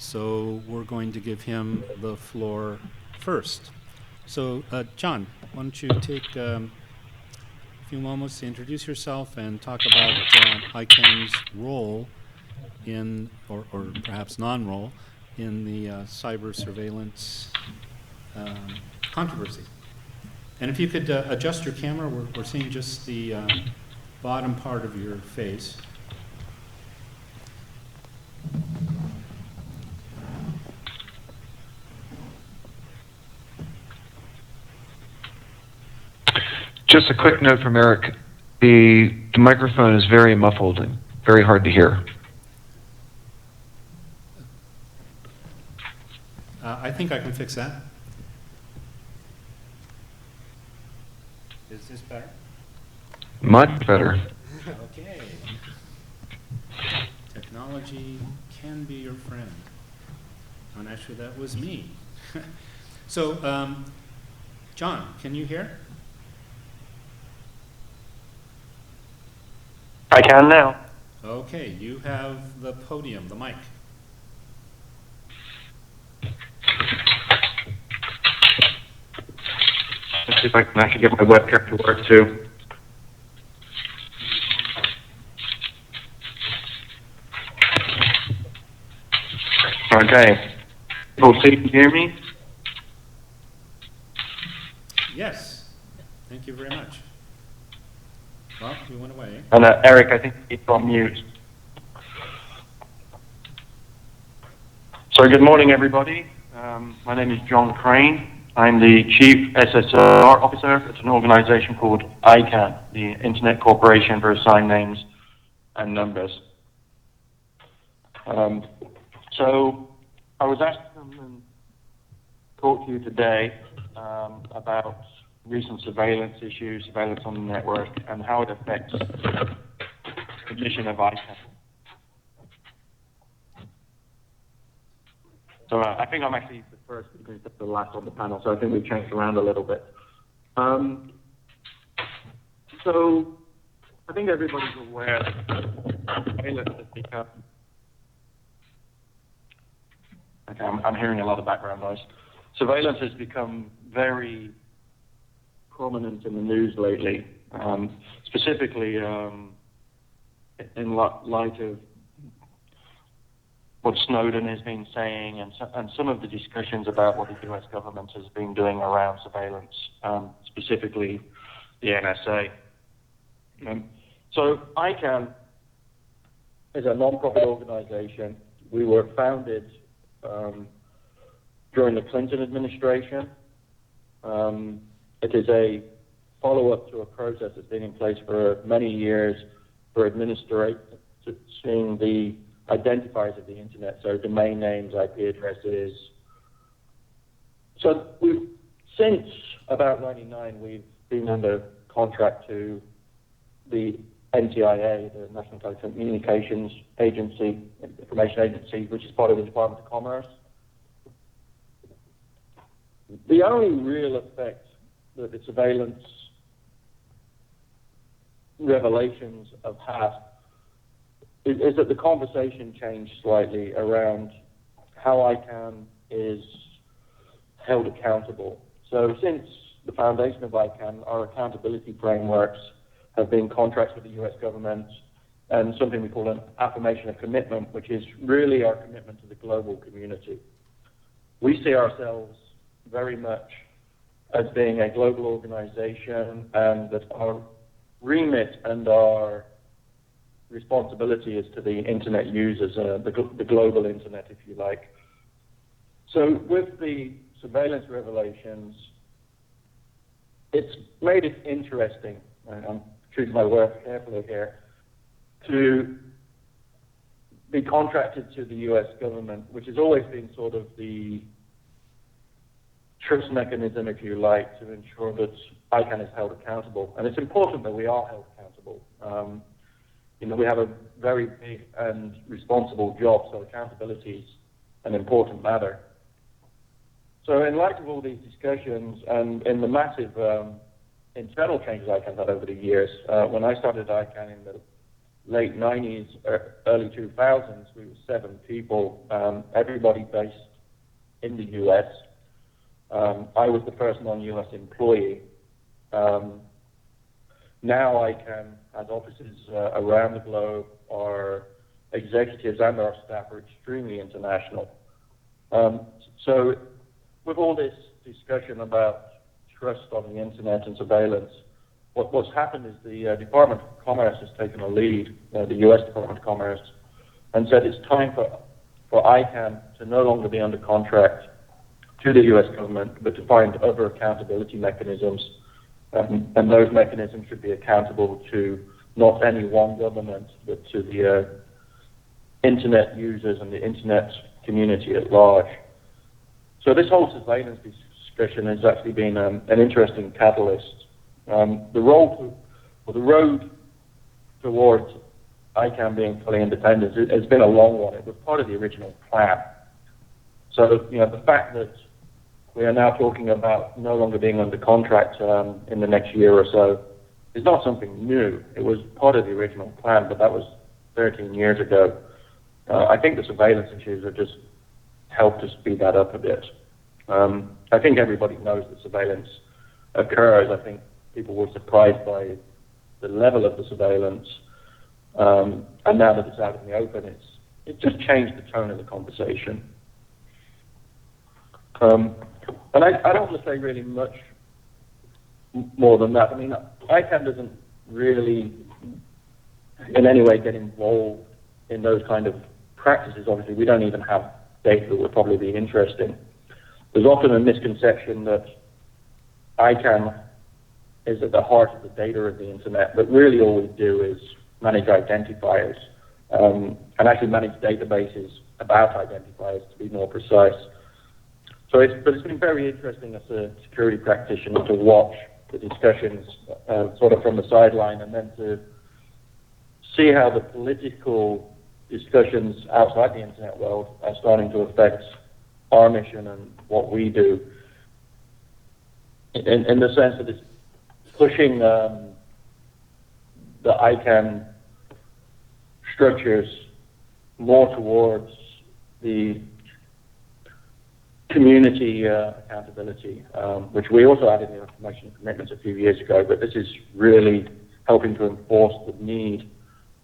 So we're going to give him the floor first. So, John, why don't you take a few moments to introduce yourself and talk about ICANN's role in, or perhaps non-role, in the cyber surveillance controversy. And if you could adjust your camera, we're seeing just the bottom part of your face. Just a quick note from Eric. The microphone is very muffled and very hard to hear. I think I can fix that. Is this better? Much better. Okay. Technology can be your friend. And actually, that was me. So, John, can you hear? I can now. Okay, you have the podium, the mic. Let's see if I can actually get my webcam to work too. Okay. People, can you hear me? Yes. Thank you very much. Well, you went away. And Eric, I think it's on mute. So good morning, everybody. My name is John Crane. I'm the Chief SSR Officer at an organization called ICANN, the Internet Corporation for Assigned Names and Numbers. So I was asked to come and talk to you today about recent surveillance issues, surveillance on the network, and how it affects the mission of ICANN. So I think I'm actually the first because it's the last on the panel, so I think we've changed around a little bit. So I think everybody's aware that surveillance has become... Okay, I'm hearing a lot of background noise. Surveillance has become very prominent in the news lately, specifically in light of what Snowden has been saying and some of the discussions about what the US government has been doing around surveillance, specifically the NSA. So ICANN is a non-profit organization. We were founded during the Clinton administration. It is a follow-up to a process that's been in place for many years for administrating the identifiers of the internet, so domain names, IP addresses. So since about 99, we've been under contract to the NTIA, the National Telecommunications Agency, Information Agency, which is part of the Department of Commerce. The only real effect that the surveillance revelations have had is that the conversation changed slightly around how ICANN is held accountable. So since the foundation of ICANN, our accountability frameworks have been contracts with the US government and something we call an affirmation of commitment, which is really our commitment to the global community. We see ourselves very much as being a global organization, and that our remit and our responsibility is to the internet users, the global internet, if you like. So with the surveillance revelations, it's made it interesting, and I'm choosing my words carefully here, to be contracted to the US government, which has always been sort of the trust mechanism, if you like, to ensure that ICANN is held accountable. And it's important that we are held accountable. We have a very big and responsible job, so accountability is an important matter. So in light of all these discussions and in the massive internal changes ICANN had over the years, when I started ICANN in the late 90s, early 2000s, we were 7 people, everybody based in the U.S. I was the first non-U.S. employee. Now ICANN has offices around the globe. Our executives and our staff are extremely international. So with all this discussion about trust on the internet and surveillance, what's happened is the Department of Commerce has taken a lead, the U.S. Department of Commerce, and said it's time for ICANN to no longer be under contract to the U.S. government, but to find other accountability mechanisms. And those mechanisms should be accountable to not any one government, but to the internet users and the internet community at large. So this whole surveillance discussion has actually been an interesting catalyst. The road towards ICANN being fully independent has been a long one. It was part of the original plan. So the fact that we are now talking about no longer being under contract in the next year or so is not something new. It was part of the original plan, but that was 13 years ago. I think the surveillance issues have just helped to speed that up a bit. I think everybody knows that surveillance occurs. I think people were surprised by the level of the surveillance, and now that it's out in the open, it just changed the tone of the conversation. And I don't want to say really much more than that. I mean, ICANN doesn't really in any way get involved in those kind of practices. Obviously, we don't even have data that would probably be interesting. There's often a misconception that ICANN is at the heart of the data of the internet, but really all we do is manage identifiers and actually manage databases about identifiers, to be more precise. So it's been very interesting as a security practitioner to watch the discussions sort of from the sideline, and then to see how the political discussions outside the internet world are starting to affect our mission and what we do, in the sense that it's pushing the ICANN structures more towards the community accountability, which we also added in the information commitments a few years ago, but this is really helping to enforce the need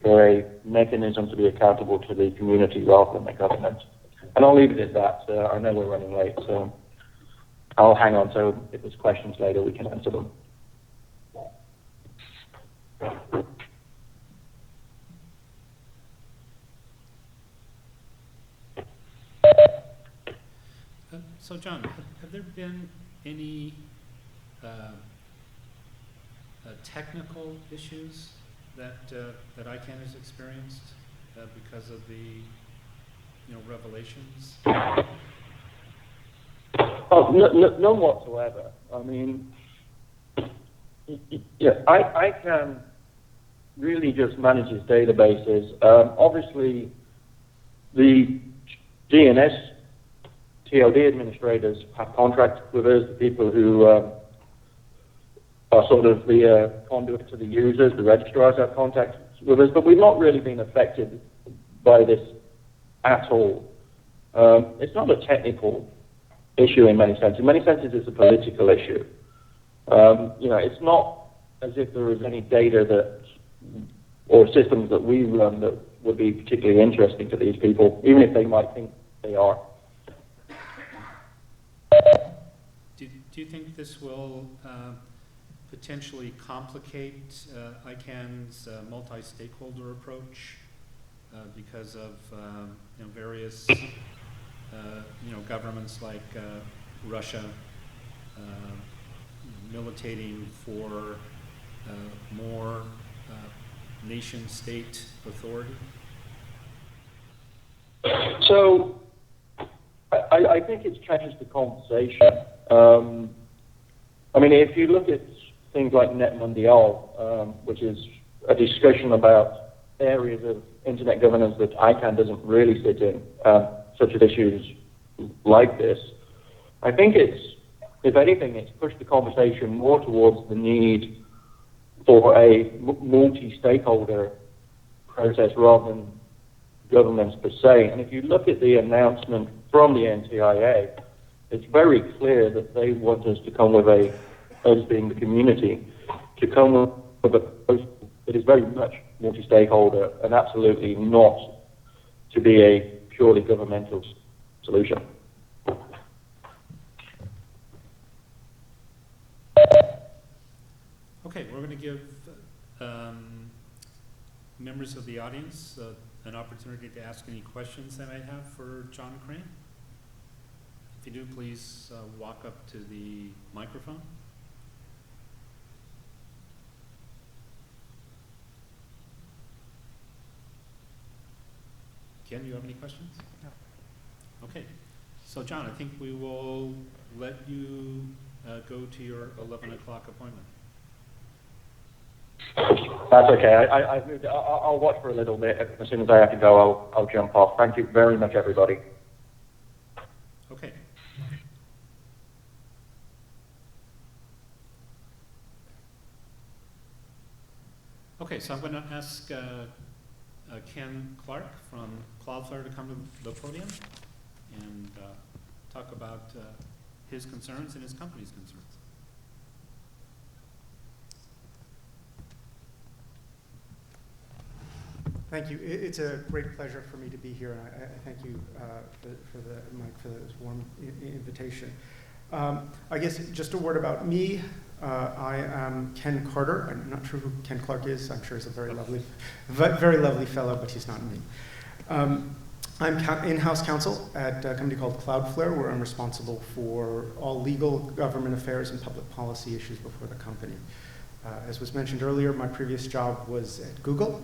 for a mechanism to be accountable to the community rather than the government. And I'll leave it at that. I know we're running late, so I'll hang on, so if there's questions later, we can answer them. So, John, have there been any technical issues that ICANN has experienced because of the revelations? Oh, none whatsoever. I mean, ICANN really just manages databases. Obviously, the DNS TLD administrators have contracts with us, the people who are sort of the conduit to the users, the registrars have contacts with us, but we've not really been affected by this at all. It's not a technical issue in many senses. In many senses, it's a political issue. It's not as if there is any data or systems that we run that would be particularly interesting to these people, even if they might think they are. Do you think this will potentially complicate ICANN's multi-stakeholder approach because of various governments like Russia militating for more nation-state authority? So I think it's changed the conversation. I mean, if you look at things like Net Mundial, which is a discussion about areas of internet governance that ICANN doesn't really sit in, such as issues like this, I think if anything, it's pushed the conversation more towards the need for a multi-stakeholder process rather than governments per se. And if you look at the announcement from the NTIA, it's very clear that they want us to come with us being the community, to come with a proposal that is very much multi-stakeholder and absolutely not to be a purely governmental solution. Okay, we're going to give members of the audience an opportunity to ask any questions they might have for John Crane. If you do, please walk up to the microphone. Ken, do you have any questions? No. Okay. So, John, I think we will let you go to your 11 o'clock appointment. That's okay. I've moved. I'll watch for a little bit. As soon as I have to go, I'll jump off. Thank you very much, everybody. Okay. Okay, so I'm going to ask Ken Clark from Cloudflare to come to the podium and talk about his concerns and his company's concerns. Thank you. It's a great pleasure for me to be here, and I thank you Mike, for this warm invitation. I guess just a word about me. I am Ken Carter. I'm not sure who Ken Clark is. I'm sure he's a very lovely fellow, but he's not me. I'm in-house counsel at a company called Cloudflare, where I'm responsible for all legal, government affairs, and public policy issues before the company. As was mentioned earlier, my previous job was at Google.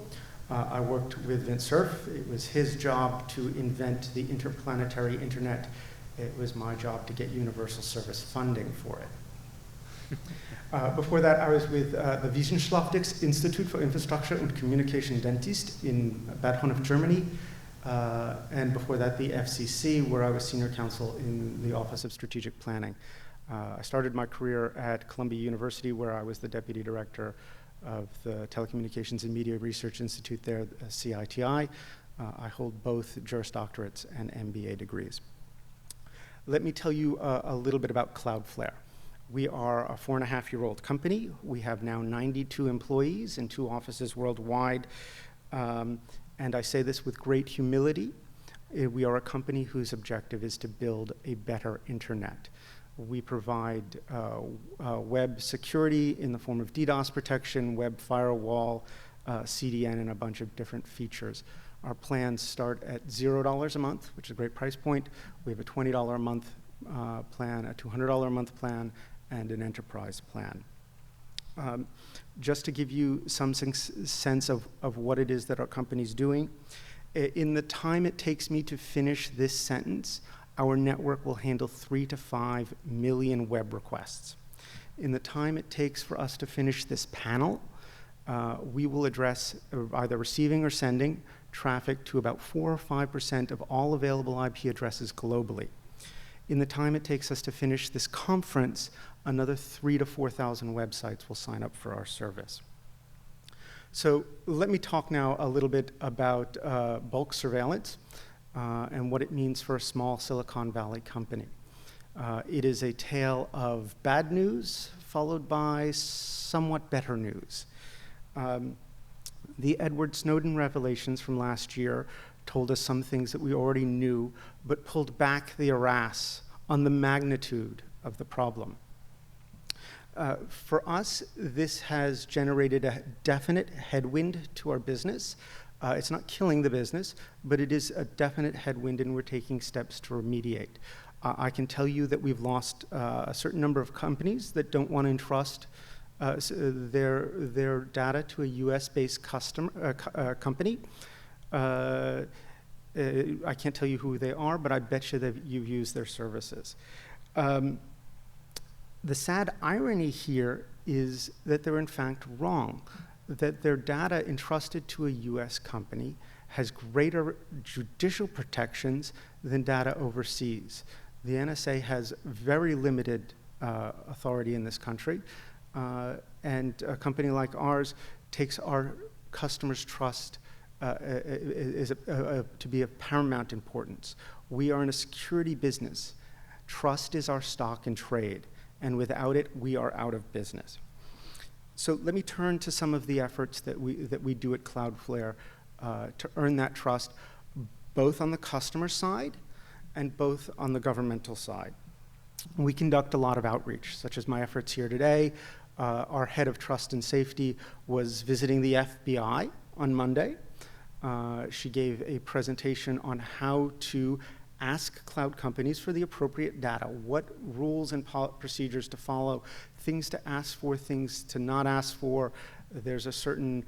I worked with Vint Cerf. It was his job to invent the interplanetary internet. It was my job to get universal service funding for it. Before that, I was with the Wissenschaftliches Institut für Infrastructure und Communication Dentist in Bad Honnef, Germany. And before that, the FCC, where I was senior counsel in the Office of Strategic Planning. I started my career at Columbia University, where I was the deputy director of the Telecommunications and Media Research Institute there, CITI. I hold both Juris Doctorates and MBA degrees. Let me tell you a little bit about Cloudflare. We are a 4.5-year-old company. We have now 92 employees in 2 offices worldwide. And I say this with great humility. We are a company whose objective is to build a better internet. We provide web security in the form of DDoS protection, web firewall, CDN, and a bunch of different features. Our plans start at $0 a month, which is a great price point. We have a $20 a month plan, a $200 a month plan, and an enterprise plan. Just to give you some sense of what it is that our company's doing, in the time it takes me to finish this sentence, our network will handle 3 to 5 million web requests. In the time it takes for us to finish this panel, we will address either receiving or sending traffic to about 4 or 5% of all available IP addresses globally. In the time it takes us to finish this conference, another 3,000 to 4,000 websites will sign up for our service. So let me talk now a little bit about bulk surveillance. And what it means for a small Silicon Valley company. It is a tale of bad news followed by somewhat better news. The Edward Snowden revelations from last year told us some things that we already knew, but pulled back the arras on the magnitude of the problem. For us, this has generated a definite headwind to our business. It's not killing the business, but it is a definite headwind, and we're taking steps to remediate. I can tell you that we've lost a certain number of companies that don't want to entrust their data to a US-based company. I can't tell you who they are, but I bet you that you've used their services. The sad irony here is that they're in fact wrong, that their data entrusted to a US company has greater judicial protections than data overseas. The NSA has very limited authority in this country, and a company like ours takes our customers' trust to be of paramount importance. We are in a security business. Trust is our stock in trade, and without it, we are out of business. So let me turn to some of the efforts that we do at Cloudflare to earn that trust, both on the customer side and both on the governmental side. We conduct a lot of outreach, such as my efforts here today. Our head of trust and safety was visiting the FBI on Monday. She gave a presentation on how to ask cloud companies for the appropriate data, what rules and procedures to follow, things to ask for, things to not ask for. There's a certain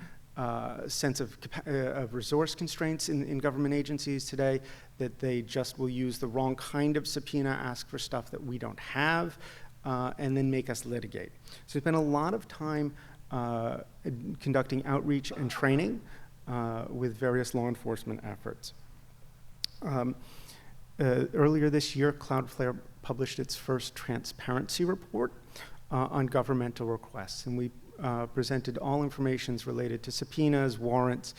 sense of resource constraints in government agencies today, that they just will use the wrong kind of subpoena, ask for stuff that we don't have, and then make us litigate. So there's been a lot of time conducting outreach and training with various law enforcement efforts. Earlier this year, Cloudflare published its first transparency report on governmental requests, and we presented all information related to subpoenas, warrants,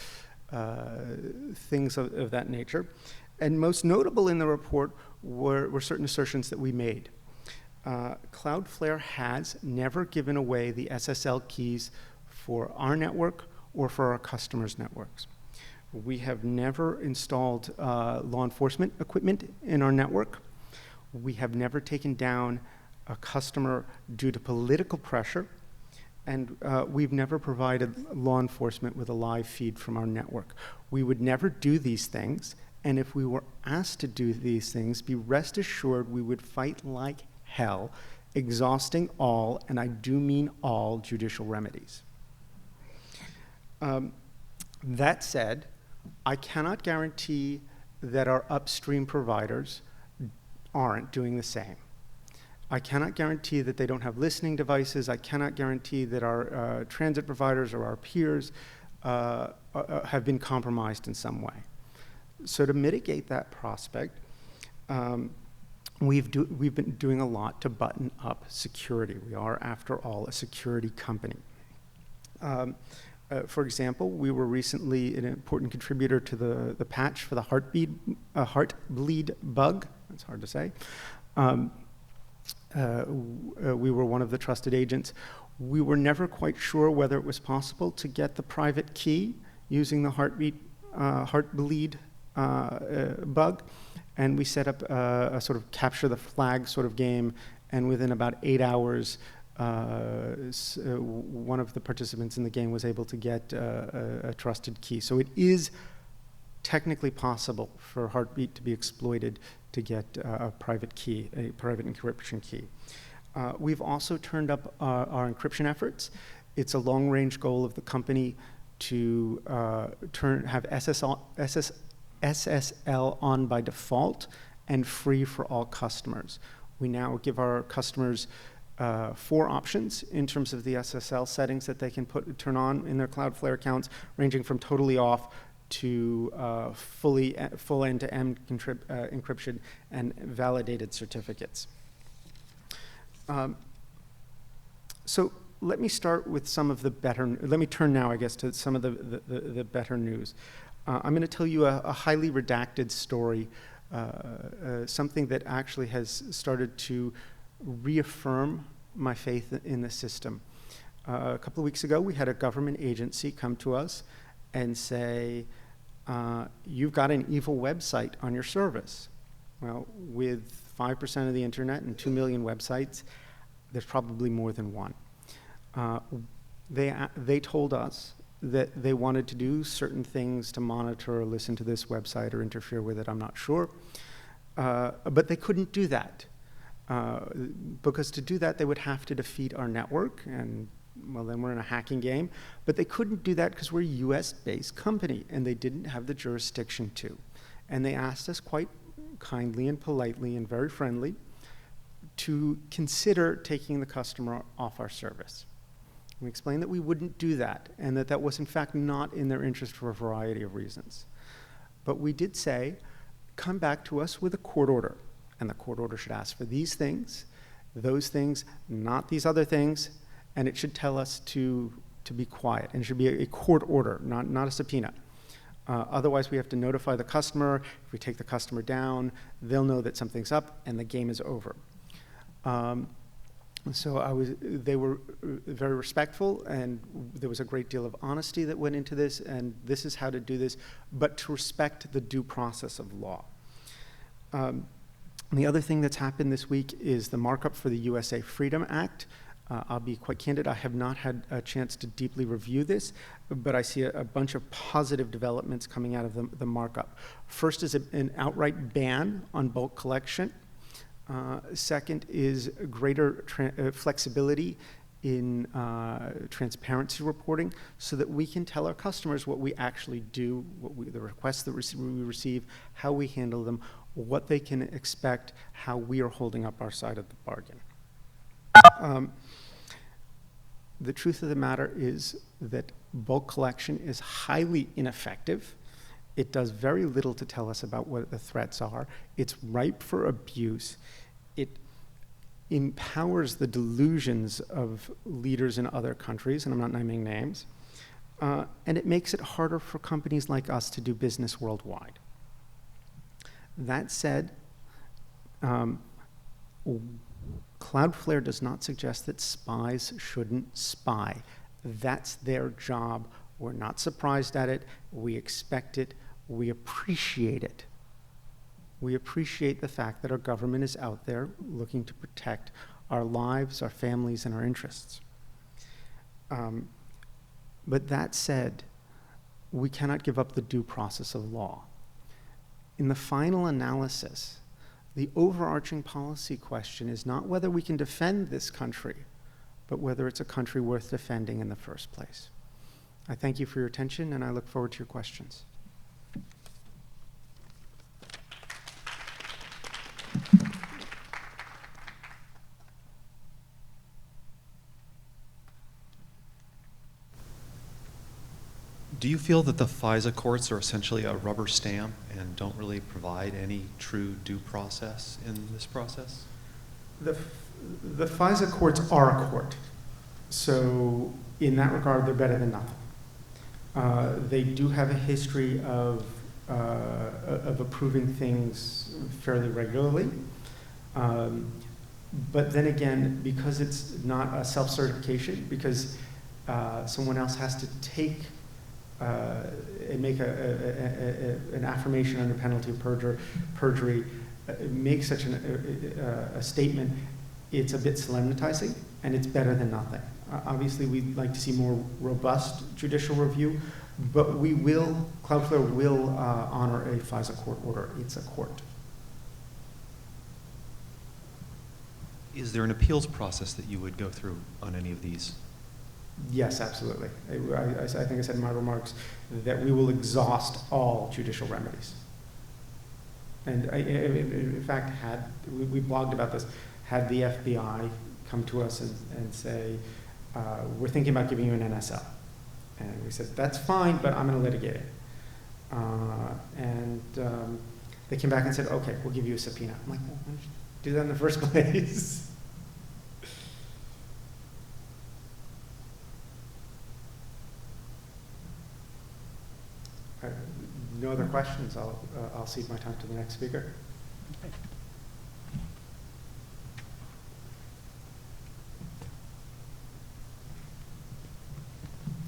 things of that nature. And most notable in the report were certain assertions that we made. Cloudflare has never given away the SSL keys for our network or for our customers' networks. We have never installed law enforcement equipment in our network. We have never taken down a customer due to political pressure, and we've never provided law enforcement with a live feed from our network. We would never do these things, and if we were asked to do these things, be rest assured we would fight like hell, exhausting all, and I do mean all, judicial remedies. That said, I cannot guarantee that our upstream providers aren't doing the same. I cannot guarantee that they don't have listening devices. I cannot guarantee that our transit providers or our peers have been compromised in some way. So to mitigate that prospect, we've been doing a lot to button up security. We are, after all, a security company. For example, we were recently an important contributor to the patch for the heartbleed bug. That's hard to say. We were one of the trusted agents. We were never quite sure whether it was possible to get the private key using the heartbleed bug, and we set up a sort of capture the flag sort of game, and within about 8 hours, one of the participants in the game was able to get a trusted key. So it is technically possible for Heartbeat to be exploited to get a private key, a private encryption key. We've also turned up our encryption efforts. It's a long-range goal of the company to have SSL on by default and free for all customers. We now give our customers 4 options in terms of the SSL settings that they can turn on in their Cloudflare accounts, ranging from totally off to full end-to-end encryption and validated certificates. So let me start with some of the better. Let me turn now, I guess, to some of the better news. I'm going to tell you a highly redacted story, something that actually has started to reaffirm my faith in the system. A couple of weeks ago, we had a government agency come to us and say, you've got an evil website on your service. Well, with 5% of the internet and 2 million websites, there's probably more than one. They told us that they wanted to do certain things to monitor or listen to this website or interfere with it, I'm not sure. But they couldn't do that. Because to do that, they would have to defeat our network, and well, then we're in a hacking game. But they couldn't do that because we're a US-based company, and they didn't have the jurisdiction to. And they asked us quite kindly and politely and very friendly to consider taking the customer off our service. We explained that we wouldn't do that, and that that was in fact not in their interest for a variety of reasons. But we did say, come back to us with a court order, and the court order should ask for these things, those things, not these other things, and it should tell us to be quiet, and it should be a court order, not a subpoena. Otherwise, we have to notify the customer. If we take the customer down, they'll know that something's up and the game is over. So they were very respectful, and there was a great deal of honesty that went into this, and this is how to do this, but to respect the due process of law. The other thing that's happened this week is the markup for the USA Freedom Act. I'll be quite candid, I have not had a chance to deeply review this, but I see a bunch of positive developments coming out of the markup. First is an outright ban on bulk collection. Second is greater flexibility in transparency reporting so that we can tell our customers what we actually do, the requests that we receive, how we handle them, what they can expect, how we are holding up our side of the bargain. The truth of the matter is that bulk collection is highly ineffective. It does very little to tell us about what the threats are. It's ripe for abuse. It empowers the delusions of leaders in other countries, and I'm not naming names, and it makes it harder for companies like us to do business worldwide. That said, Cloudflare does not suggest that spies shouldn't spy. That's their job. We're not surprised at it. We expect it. We appreciate it. We appreciate the fact that our government is out there looking to protect our lives, our families, and our interests. But that said, we cannot give up the due process of law. In the final analysis, the overarching policy question is not whether we can defend this country, but whether it's a country worth defending in the first place. I thank you for your attention, and I look forward to your questions. Do you feel that the FISA courts are essentially a rubber stamp and don't really provide any true due process in this process? The FISA courts are a court. So in that regard, they're better than nothing. They do have a history of approving things fairly regularly. But then again, because it's not a self-certification, because someone else has to take and make an affirmation under penalty of perjury, make such a statement, it's a bit solemnizing, and it's better than nothing. Obviously, we'd like to see more robust judicial review, but Cloudflare will honor a FISA court order. It's a court. Is there an appeals process that you would go through on any of these? Yes, absolutely. I think I said in my remarks that we will exhaust all judicial remedies. And in fact, we blogged about this, had the FBI come to us and say, we're thinking about giving you an NSL. And we said, that's fine, but I'm going to litigate it. They came back and said, okay, we'll give you a subpoena. I'm like, well, why did you do that in the first place? No other questions. I'll cede my time to the next speaker. Okay.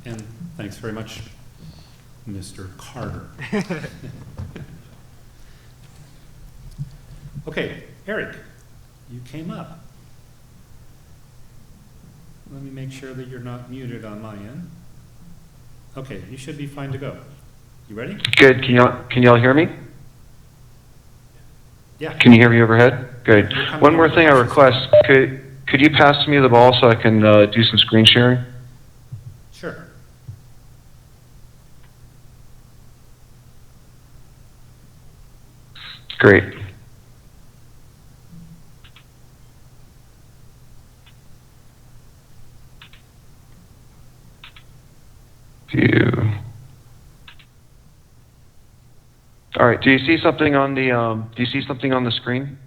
And thanks very much, Mr. Carter. Okay, Eric, you came up. Let me make sure that you're not muted on my end. Okay, you should be fine to go. You ready? Good. Can y'all hear me? Yeah. Can you hear me overhead? Good. One more thing I request. Could you pass me the ball so I can do some screen sharing? Sure. Great. View. All right. Do you see something on the screen?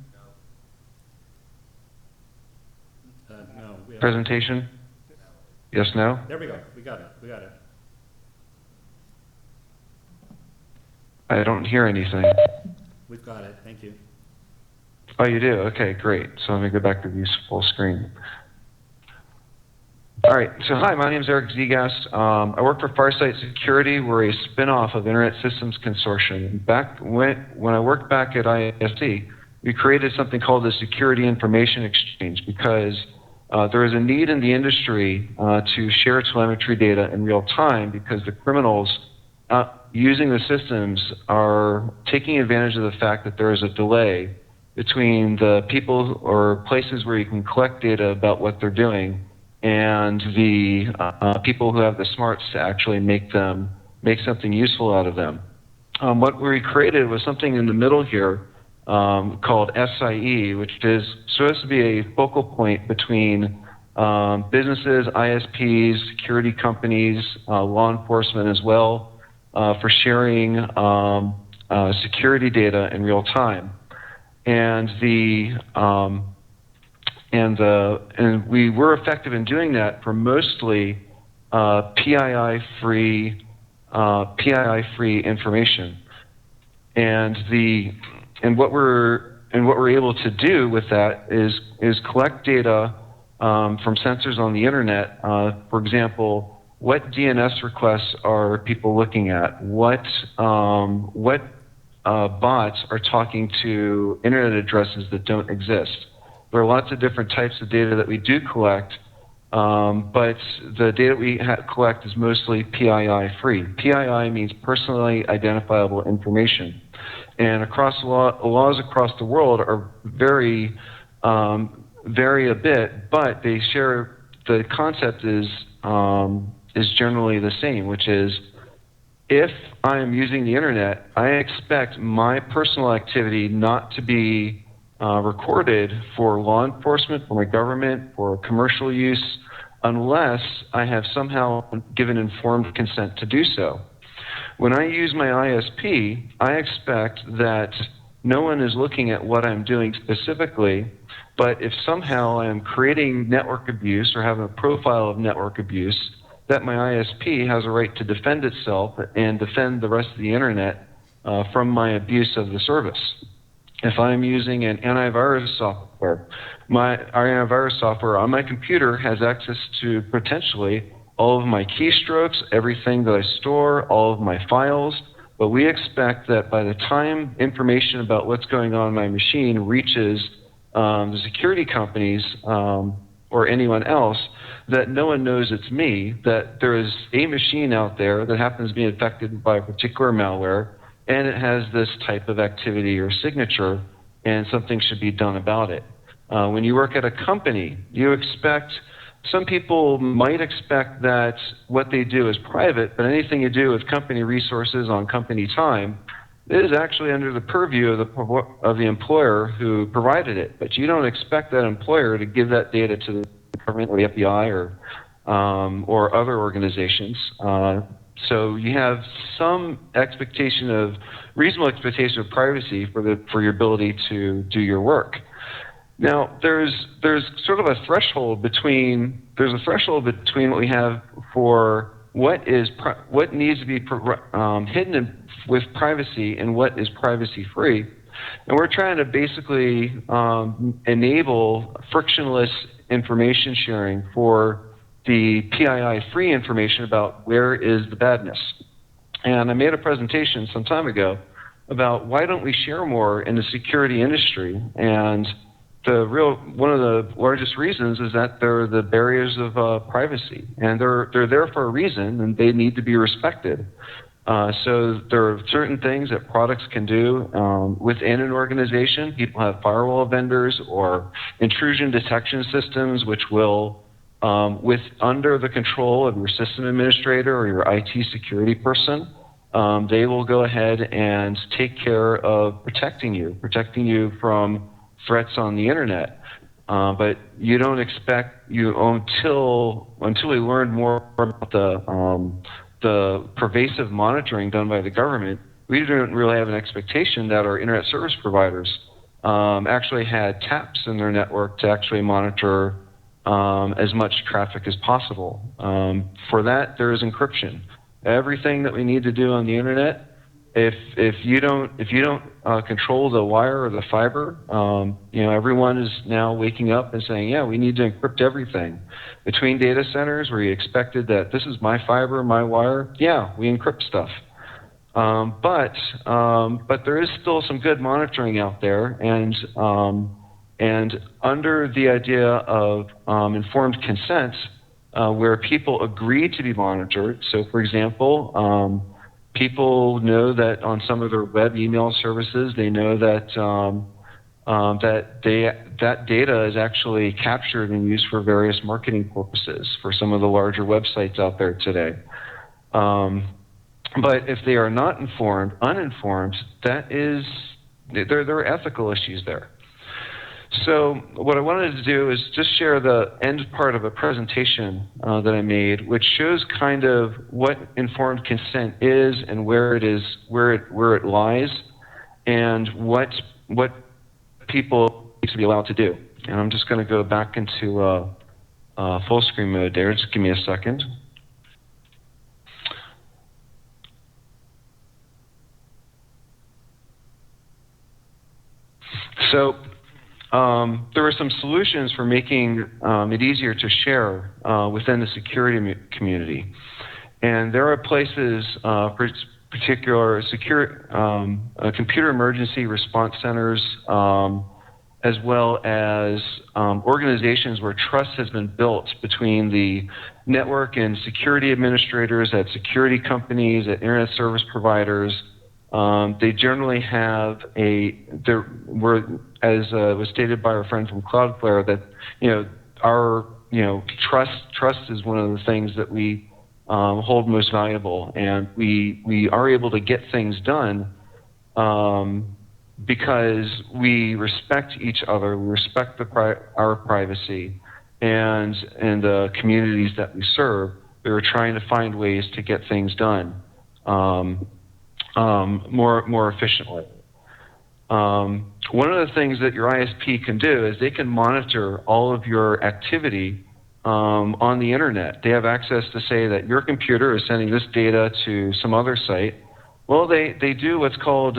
No. Presentation? Yes, no? There we go. We got it. I don't hear anything. We've got it. Thank you. Oh, you do? Okay, great. So let me go back to view full screen. All right. So hi, my name is Eric Zegas. I work for Farsight Security. We're a spin-off of Internet Systems Consortium. Back when I worked back at ISC, we created something called the Security Information Exchange because there is a need in the industry to share telemetry data in real time because the criminals using the systems are taking advantage of the fact that there is a delay between the people or places where you can collect data about what they're doing and the people who have the smarts to actually make something useful out of them. What we created was something in the middle here called SIE, which is supposed to be a focal point between businesses, ISPs, security companies, law enforcement as well, for sharing security data in real time. And we were effective in doing that for mostly PII-free information. And what we're able to do with that is collect data from sensors on the internet. For example, what DNS requests are people looking at? What bots are talking to internet addresses that don't exist? There are lots of different types of data that we do collect, but the data we collect is mostly PII-free. PII means personally identifiable information. And laws across the world are vary a bit, but they share, the concept is generally the same, which is if I am using the internet, I expect my personal activity not to be recorded for law enforcement, for my government, for commercial use, unless I have somehow given informed consent to do so. When I use my ISP, I expect that no one is looking at what I'm doing specifically, but if somehow I am creating network abuse or have a profile of network abuse, that my ISP has a right to defend itself and defend the rest of the internet from my abuse of the service. If I'm using an antivirus software, our antivirus software on my computer has access to potentially all of my keystrokes, everything that I store, all of my files, but we expect that by the time information about what's going on in my machine reaches the security companies or anyone else, that no one knows it's me, that there is a machine out there that happens to be infected by a particular malware, and it has this type of activity or signature, and something should be done about it. When you work at a company, some people might expect that what they do is private, but anything you do with company resources on company time is actually under the purview of the employer who provided it. But you don't expect that employer to give that data to the government or the FBI or other organizations. So you have some reasonable expectation of privacy for your ability to do your work. Now, there's sort of a threshold between what we have for what needs to be hidden with privacy and what is privacy free, and we're trying to basically enable frictionless information sharing for the PII-free information about where is the badness. And I made a presentation some time ago about why don't we share more in the security industry, and one of the largest reasons is that there are the barriers of privacy, and they're there for a reason, and they need to be respected. So there are certain things that products can do within an organization. People have firewall vendors or intrusion detection systems, which will, under the control of your system administrator or your IT security person, they will go ahead and take care of protecting you from threats on the internet. But you don't expect until we learn more about the pervasive monitoring done by the government, we don't really have an expectation that our internet service providers actually had taps in their network to actually monitor as much traffic as possible. For that, there is encryption. Everything that we need to do on the internet if you don't control the wire or the fiber, everyone is now waking up and saying, yeah, we need to encrypt everything. Between data centers where you expected that this is my fiber, my wire, yeah, we encrypt stuff. But there is still some good monitoring out there, and under the idea of informed consent, where people agree to be monitored. So, for example, people know that on some of their web email services, they know that that data is actually captured and used for various marketing purposes for some of the larger websites out there today. But if they are not uninformed, there are ethical issues there. So what I wanted to do is just share the end part of a presentation that I made, which shows kind of what informed consent is and where it lies, and what people need to be allowed to do. And I'm just going to go back into full screen mode there. Just give me a second. So there are some solutions for making it easier to share within the security community. And there are places, particular computer emergency response centers, as well as organizations where trust has been built between the network and security administrators at security companies, at internet service providers. They generally have as was stated by our friend from Cloudflare, that trust is one of the things that we hold most valuable, and we are able to get things done because we respect each other, we respect our privacy, and the communities that we serve. We are trying to find ways to get things done more efficiently. One of the things that your ISP can do is they can monitor all of your activity on the internet. They have access to say that your computer is sending this data to some other site. Well, they do what's called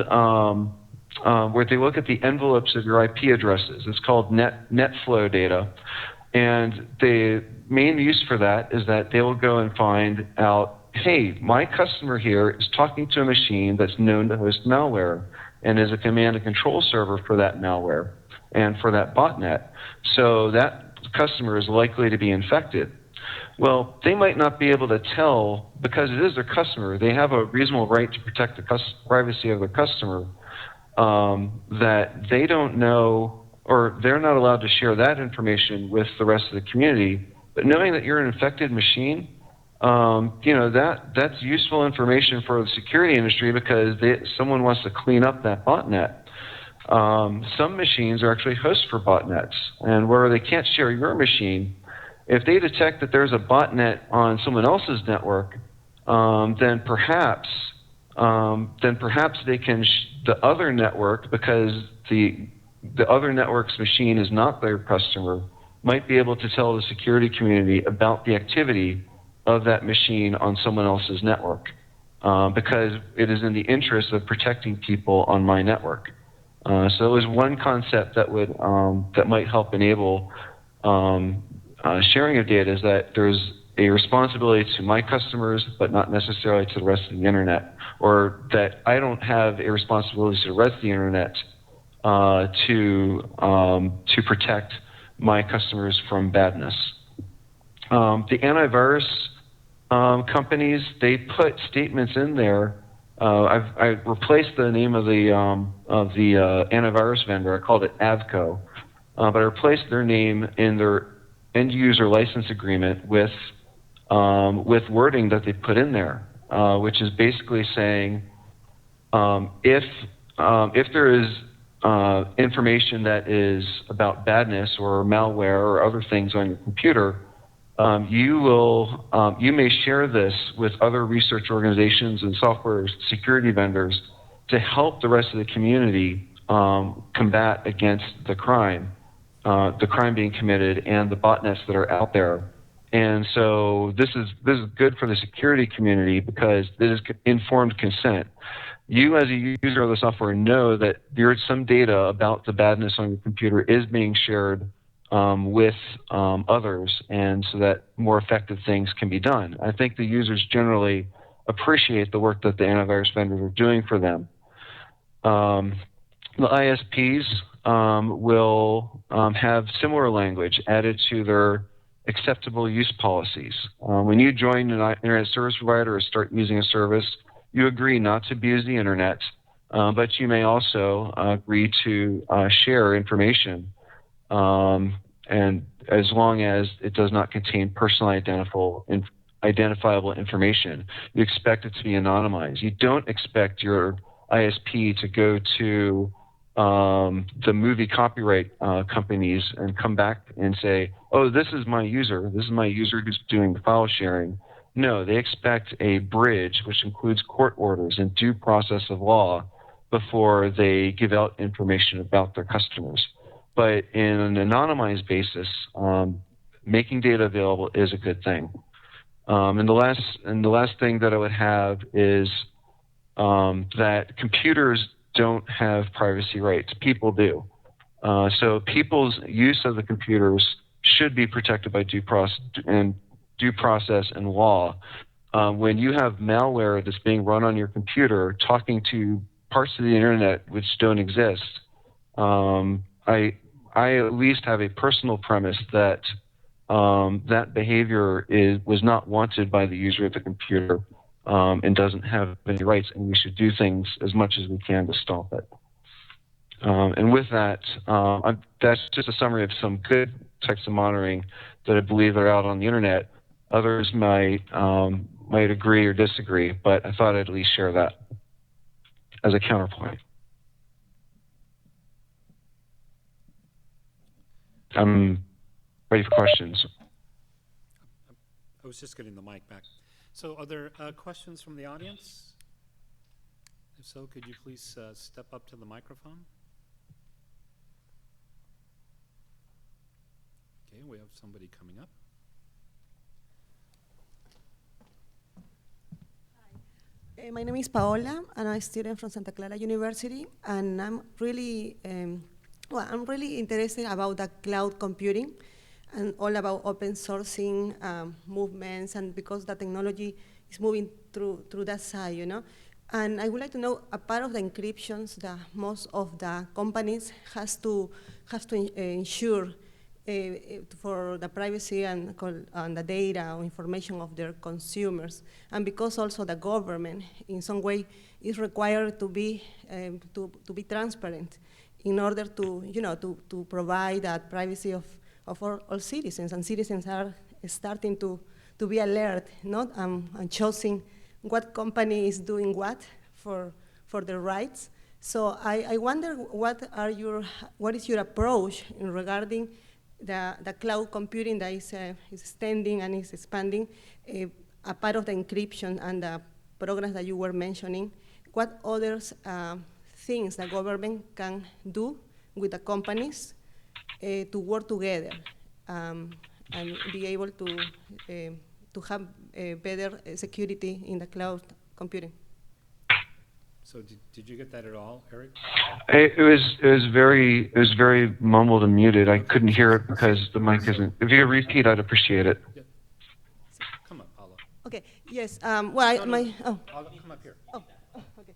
where they look at the envelopes of your IP addresses. It's called net flow data, and the main use for that is that they will go and find out, hey, my customer here is talking to a machine that's known to host malware and is a command and control server for that malware and for that botnet. So that customer is likely to be infected. Well, they might not be able to tell, because it is their customer. They have a reasonable right to protect the privacy of their customer, that they don't know, or they're not allowed to share that information with the rest of the community. But knowing that you're an infected machine, that's useful information for the security industry, because someone wants to clean up that botnet. Some machines are actually hosts for botnets, and where they can't share your machine, if they detect that there's a botnet on someone else's network, then perhaps they can the other network, because the other network's machine is not their customer, might be able to tell the security community about the activity of that machine on someone else's network, because it is in the interest of protecting people on my network. So it was one concept that would that might help enable sharing of data, is that there's a responsibility to my customers, but not necessarily to the rest of the internet, or that I don't have a responsibility to the rest of the internet to protect my customers from badness. The antivirus companies, they put statements in there. I replaced the name of the antivirus vendor. I called it Avco, but I replaced their name in their end user license agreement with wording that they put in there, which is basically saying if there is information that is about badness or malware or other things on your computer, you may share this with other research organizations and software security vendors to help the rest of the community combat against the crime being committed and the botnets that are out there. And so this is good for the security community, because this is informed consent. you as a user of the software know that some data about the badness on your computer is being shared with others, and so that more effective things can be done. I think the users generally appreciate the work that the antivirus vendors are doing for them. The ISPs will have similar language added to their acceptable use policies. When you join an internet service provider or start using a service, you agree not to abuse the internet, but you may also agree to share information, and as long as it does not contain personally identifiable information. You expect it to be anonymized. You don't expect your ISP to go to the movie copyright companies and come back and say, oh, this is my user. This is my user who's doing the file sharing. No, they expect a bridge, which includes court orders and due process of law, before they give out information about their customers. But in an anonymized basis, making data available is a good thing. And the last thing that I would have is that computers don't have privacy rights. People do. So people's use of the computers should be protected by due process and law. When you have malware that's being run on your computer, talking to parts of the internet which don't exist, I at least have a personal premise that that behavior was not wanted by the user of the computer, and doesn't have any rights, and we should do things as much as we can to stop it. And with that, that's just a summary of some good types of monitoring that I believe are out on the internet. Others might agree or disagree, but I thought I'd at least share that as a counterpoint. I'm ready for questions. I was just getting the mic back. So are there questions from the audience? If so, could you please step up to the microphone? Okay, we have somebody coming up. Hi. My name is Paola, and I'm a student from Santa Clara University, and I'm really interested about the cloud computing and all about open sourcing movements, and because the technology is moving through that side, you know. And I would like to know, a part of the encryptions that most of the companies have to ensure for the privacy and the data or information of their consumers, and because also the government in some way is required to be transparent in order to provide that privacy of all citizens, and citizens are starting to be alert, and choosing what company is doing what for their rights. So I wonder what is your approach in regarding the cloud computing that is extending and is expanding, a part of the encryption and the programs that you were mentioning. What other things the government can do with the companies to work together and be able to have better security in the cloud computing? So did you get that at all, Eric? It was very mumbled and muted. I couldn't hear it because the mic isn't. If you could repeat, I'd appreciate it. Yeah. Come up, Paula. Okay. Yes. I'll come up here. Oh. Okay.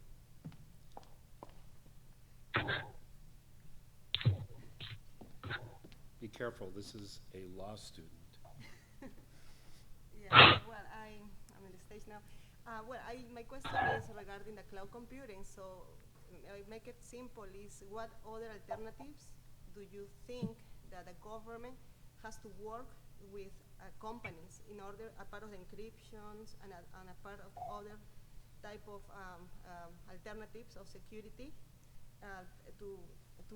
Be careful. This is a law student. Yeah. Well, I'm in the stage now. My question is regarding the cloud computing. So, I make it simple. Is what other alternatives do you think that the government has to work with companies in order, a part of the encryptions and a part of other type of alternatives of security to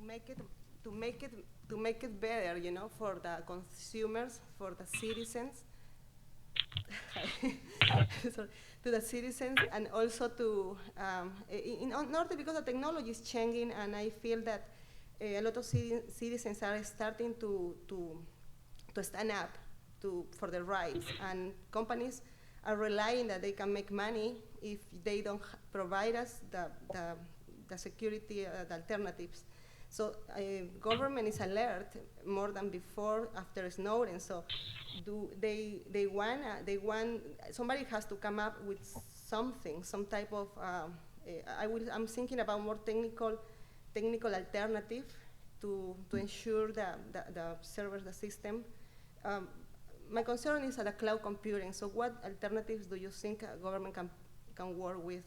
make it better, you know, for the consumers, for the citizens. Sorry, to the citizens, and also to in order, because the technology is changing, and I feel that a lot of citizens are starting to stand up for their rights, and companies are relying that they can make money if they don't provide us the security, the alternatives. So government is alert more than before after Snowden. So they want somebody has to come up with something, some type of. I'm thinking about more technical alternative to ensure the servers, the system. My concern is the cloud computing. So what alternatives do you think government can work with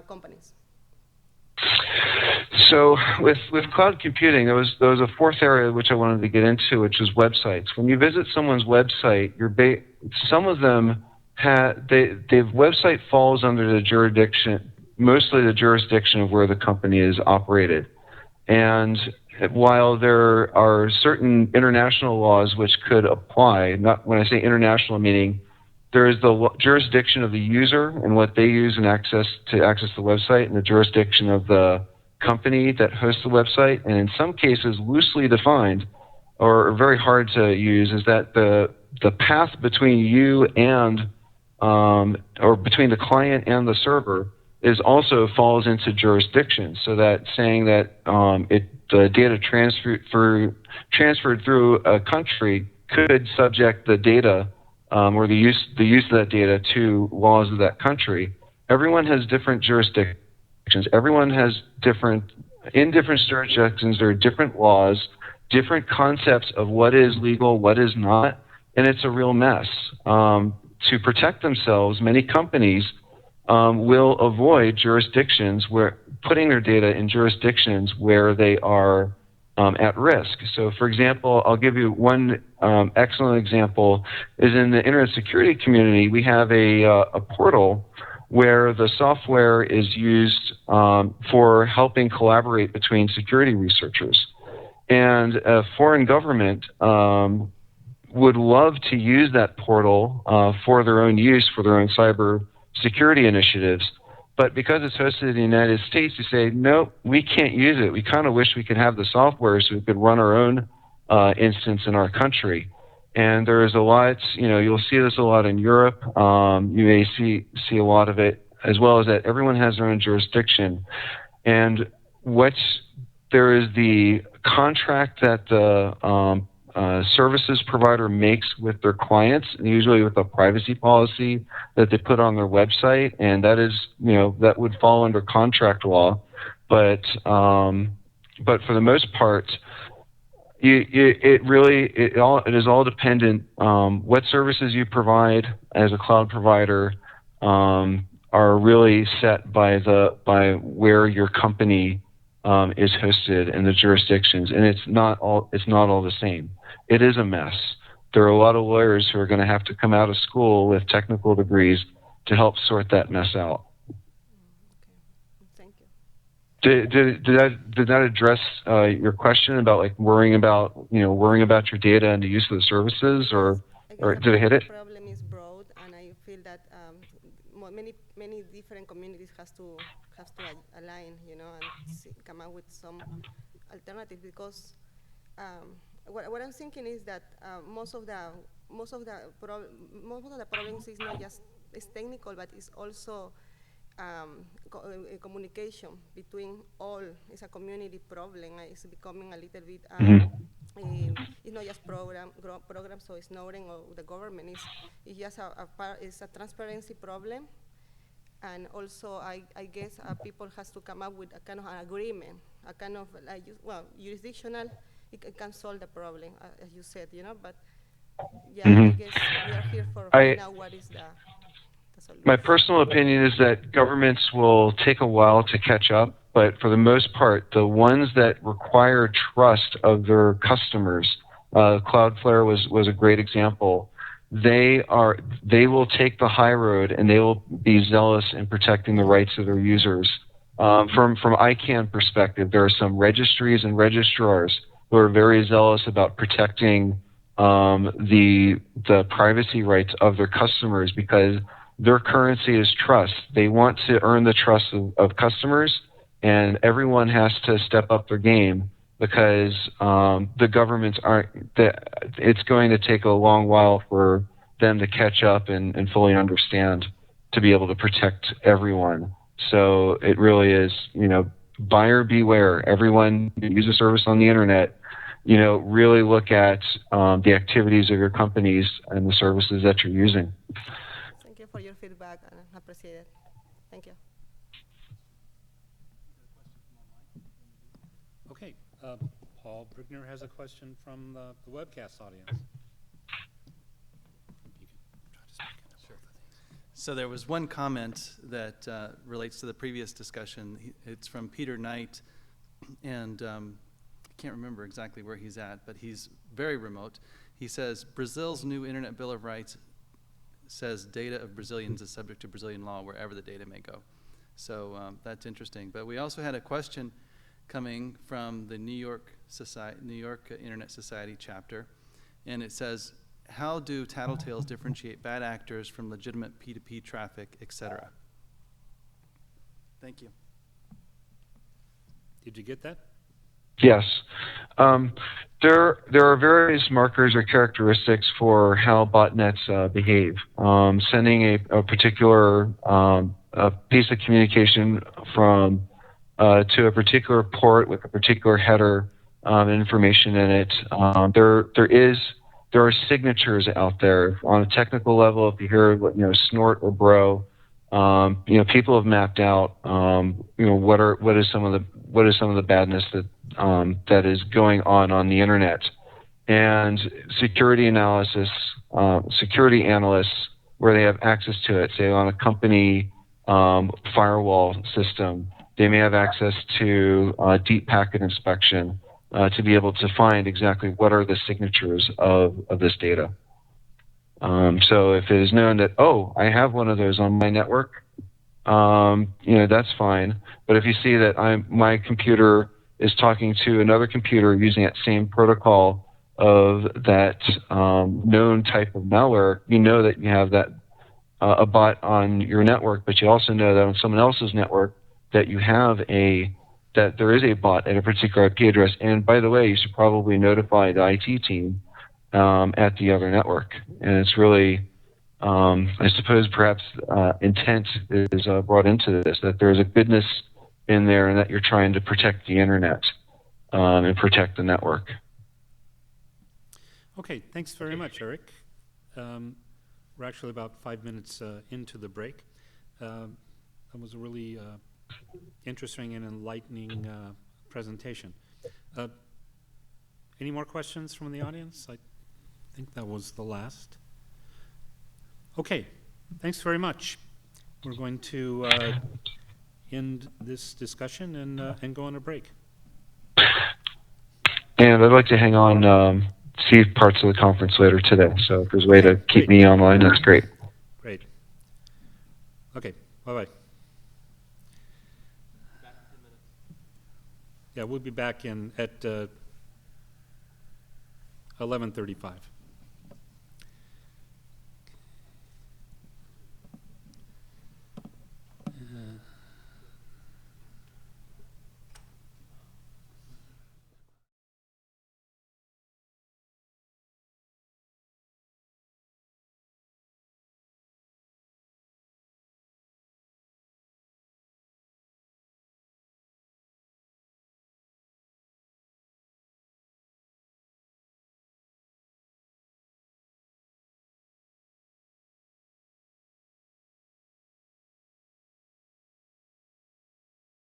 companies? So with cloud computing, there was a fourth area which I wanted to get into, which is websites. When you visit someone's website, some of them the website falls under the jurisdiction, mostly the jurisdiction of where the company is operated. And while there are certain international laws which could apply, not when I say international, meaning there is the jurisdiction of the user and what they use and access the website, and the jurisdiction of the company that hosts the website. And in some cases, loosely defined or very hard to use is that the path between you and or between the client and the server is also falls into jurisdiction. So that saying that the data transferred through a country could subject the data or the use of that data to laws of that country. Everyone has different jurisdictions. Everyone has different jurisdictions. There are different laws, different concepts of what is legal, what is not, and it's a real mess. To protect themselves, many companies will avoid jurisdictions where putting their data in jurisdictions where they are at risk. So, for example, I'll give you one excellent example. Is in the internet security community, we have a portal where the software is used for helping collaborate between security researchers. And a foreign government would love to use that portal for their own use, for their own cyber security initiatives. But because it's hosted in the United States, you say, no, we can't use it. We kind of wish we could have the software so we could run our own instance in our country. And there is a lot, you'll see this a lot in Europe. You may see a lot of it, as well as that everyone has their own jurisdiction. And there is the contract that the services provider makes with their clients, usually with a privacy policy that they put on their website, and that is, that would fall under contract law. But for the most part, it is all dependent. What services you provide as a cloud provider are really set by where your company is hosted and the jurisdictions, and it's not all the same. It is a mess. There are a lot of lawyers who are going to have to come out of school with technical degrees to help sort that mess out. Okay. Thank you. Did that address your question about worrying about your data and the use of the services, or did it hit it? The problem is broad, and I feel that many different communities has to align, and come up with some alternative, because what I'm thinking is that most of the problems is not just technical, but it's also communication between all. It's a community problem. It's becoming a little bit. It's not just programs, so it's Snowden or the government. It's just it's a transparency problem. And also, I guess people has to come up with a kind of an agreement, a kind of jurisdictional. It can solve the problem, as you said, But I guess we are here for finding out what is the solution. My personal opinion is that governments will take a while to catch up, but for the most part, the ones that require trust of their customers, Cloudflare was a great example. They will take the high road, and they will be zealous in protecting the rights of their users. From ICANN perspective, there are some registries and registrars who are very zealous about protecting the privacy rights of their customers, because their currency is trust. They want to earn the trust of customers, and everyone has to step up their game, because the governments it's going to take a long while for them to catch up and fully understand to be able to protect everyone. So it really is, buyer beware. Everyone who uses a service on the internet, really look at the activities of your companies and the services that you're using. Thank you for your feedback, and I appreciate it. Thank you. Okay, Paul Brigner has a question from the webcast audience. You can try to speak into both of these. So there was one comment that relates to the previous discussion. It's from Peter Knight, and I can't remember exactly where he's at, but he's very remote. He says, Brazil's new Internet Bill of Rights says data of Brazilians is subject to Brazilian law wherever the data may go. So that's interesting. But we also had a question coming from the New York Internet Society chapter, and it says, how do tattletales differentiate bad actors from legitimate P2P traffic, etc.? Thank you. Did you get that? Yes. There are various markers or characteristics for how botnets behave. Sending a particular a piece of communication from to a particular port with a particular header information in it. There are signatures out there on a technical level. If you hear snort or bro, people have mapped out what is some of the badness that is going on the internet. And security analysts where they have access to it, say on a company firewall system, they may have access to deep packet inspection to be able to find exactly what are the signatures of this data. So if it is known that, I have one of those on my network, that's fine. But if you see that my computer is talking to another computer using that same protocol of that known type of malware, you know that you have that a bot on your network, but you also know that on someone else's network that you have that there is a bot at a particular IP address. And by the way, you should probably notify the IT team at the other network. And it's really, I suppose perhaps intent is brought into this, that there's a goodness in there and that you're trying to protect the internet and protect the network. Okay, thanks very much, Eric. We're actually about 5 minutes into the break. That was a really interesting and enlightening presentation. Any more questions from the audience? I think that was the last. Okay, thanks very much. We're going to end this discussion and go on a break. And I'd like to hang on, see parts of the conference later today. So if there's a way to keep me online, that's great. Great. Okay, bye-bye. Yeah, we'll be back at 11:35.